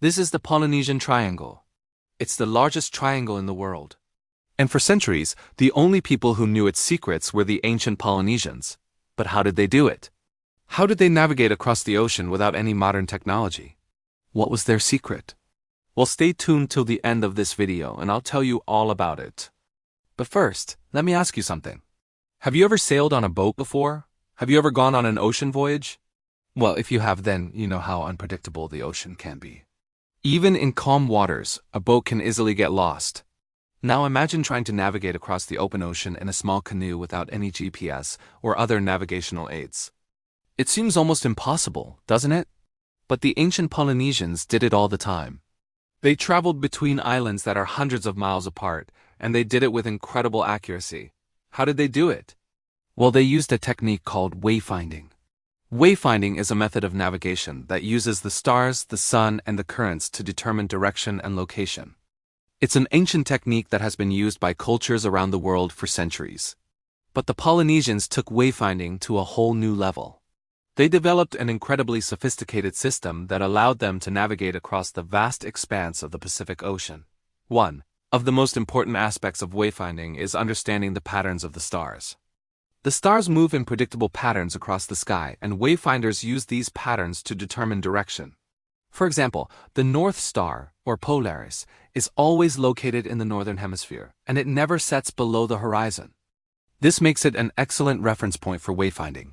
This is the Polynesian Triangle. It's the largest triangle in the world. And for centuries, the only people who knew its secrets were the ancient Polynesians. But how did they do it? How did they navigate across the ocean without any modern technology? What was their secret? Well, stay tuned till the end of this video and I'll tell you all about it. But first, let me ask you something. Have you ever sailed on a boat before? Have you ever gone on an ocean voyage? Well, if you have, then you know how unpredictable the ocean can be. Even in calm waters, a boat can easily get lost. Now imagine trying to navigate across the open ocean in a small canoe without any GPS or other navigational aids. It seems almost impossible, doesn't it? But the ancient Polynesians did it all the time. They traveled between islands that are hundreds of miles apart, and they did it with incredible accuracy. How did they do it? Well, they used a technique called wayfinding. Wayfinding is a method of navigation that uses the stars, the sun, and the currents to determine direction and location. It's an ancient technique that has been used by cultures around the world for centuries. But the Polynesians took wayfinding to a whole new level. They developed an incredibly sophisticated system that allowed them to navigate across the vast expanse of the Pacific Ocean. One of the most important aspects of wayfinding is understanding the patterns of the stars. The stars move in predictable patterns across the sky, and wayfinders use these patterns to determine direction. For example, the North Star, or Polaris, is always located in the northern hemisphere, and it never sets below the horizon. This makes it an excellent reference point for wayfinding.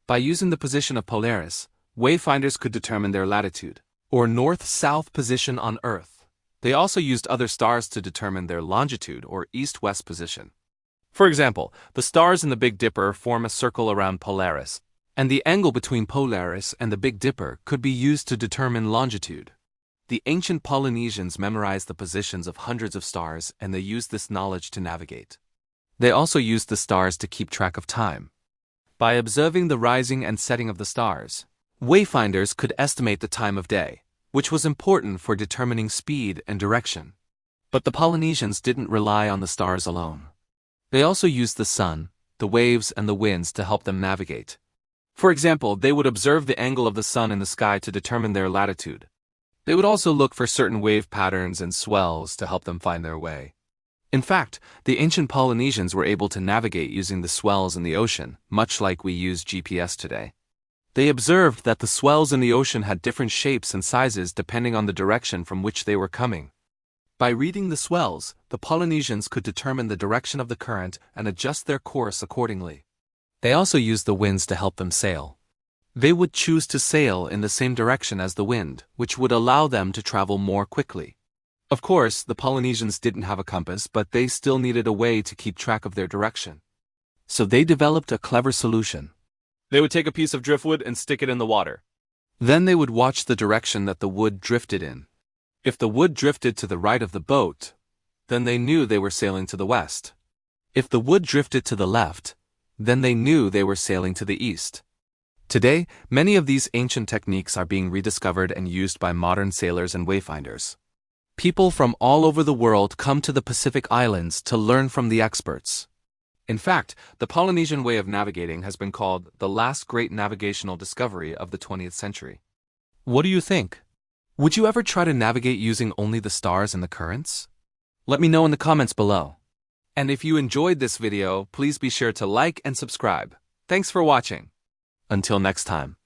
By using the position of Polaris, wayfinders could determine their latitude, or north-south position on Earth. They also used other stars to determine their longitude, or east-west position. For example, the stars in the Big Dipper form a circle around Polaris, and the angle between Polaris and the Big Dipper could be used to determine longitude. The ancient Polynesians memorized the positions of hundreds of stars, and they used this knowledge to navigate. They also used the stars to keep track of time. By observing the rising and setting of the stars, wayfinders could estimate the time of day, which was important for determining speed and direction. But the Polynesians didn't rely on the stars alone. They also used the sun, the waves, and the winds to help them navigate. For example, they would observe the angle of the sun in the sky to determine their latitude. They would also look for certain wave patterns and swells to help them find their way. In fact, the ancient Polynesians were able to navigate using the swells in the ocean, much like we use GPS today. They observed that the swells in the ocean had different shapes and sizes depending on the direction from which they were coming. By reading the swells, the Polynesians could determine the direction of the current and adjust their course accordingly. They also used the winds to help them sail. They would choose to sail in the same direction as the wind, which would allow them to travel more quickly. Of course, the Polynesians didn't have a compass, but they still needed a way to keep track of their direction. So they developed a clever solution. They would take a piece of driftwood and stick it in the water. Then they would watch the direction that the wood drifted in. If the wood drifted to the right of the boat, then they knew they were sailing to the west. If the wood drifted to the left, then they knew they were sailing to the east. Today, many of these ancient techniques are being rediscovered and used by modern sailors and wayfinders. People from all over the world come to the Pacific Islands to learn from the experts. In fact, the Polynesian way of navigating has been called the last great navigational discovery of the 20th century. What do you think? Would you ever try to navigate using only the stars and the currents? Let me know in the comments below. And if you enjoyed this video, please be sure to like and subscribe. Thanks for watching. Until next time.